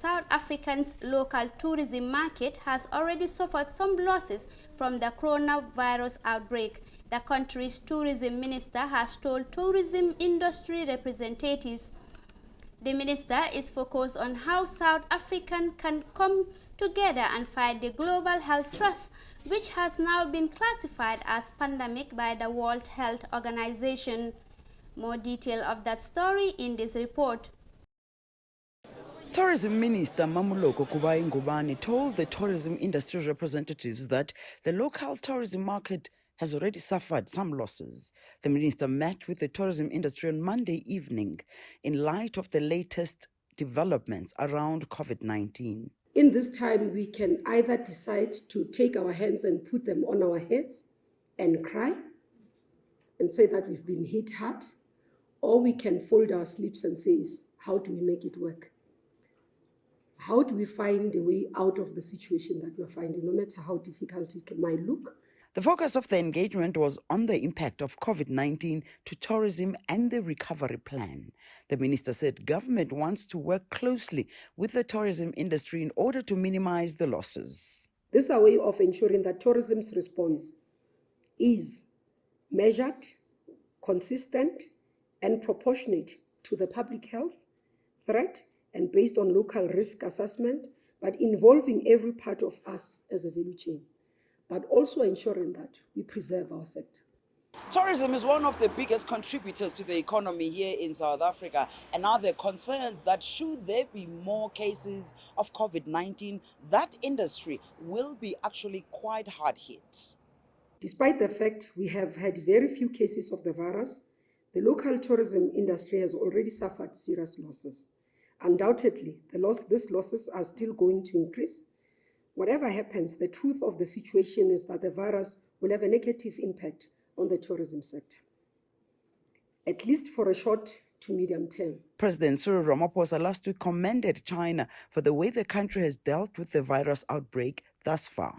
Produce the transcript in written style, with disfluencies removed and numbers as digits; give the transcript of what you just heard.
South African's local tourism market has already suffered some losses from the coronavirus outbreak. The country's tourism minister has told tourism industry representatives. The minister is focused on how South Africans can come together and fight the global health threat, which has now been classified as pandemic by the World Health Organization. More detail of that story in this report. Tourism Minister Mamuloko Kubai Ngubane told the tourism industry representatives that the local tourism market has already suffered some losses. The minister met with the tourism industry on Monday evening in light of the latest developments around COVID-19. In this time, we can either decide to take our hands and put them on our heads and cry and say that we've been hit hard, or we can fold our sleeves and say, how do we make it work? How do we find a way out of the situation that we're finding, no matter how difficult it might look? The focus of the engagement was on the impact of COVID-19 to tourism and the recovery plan. The minister said government wants to work closely with the tourism industry in order to minimize the losses. This is a way of ensuring that tourism's response is measured, consistent, and proportionate to the public health threat and based on local risk assessment, but involving every part of us as a value chain, but also ensuring that we preserve our sector. Tourism is one of the biggest contributors to the economy here in South Africa, and are there concerns that should there be more cases of COVID-19, that industry will be actually quite hard hit? Despite the fact we have had very few cases of the virus, the local tourism industry has already suffered serious losses. Undoubtedly, these losses are still going to increase. Whatever happens, the truth of the situation is that the virus will have a negative impact on the tourism sector, at least for a short to medium term. President Cyril Ramaphosa last week commended China for the way the country has dealt with the virus outbreak thus far.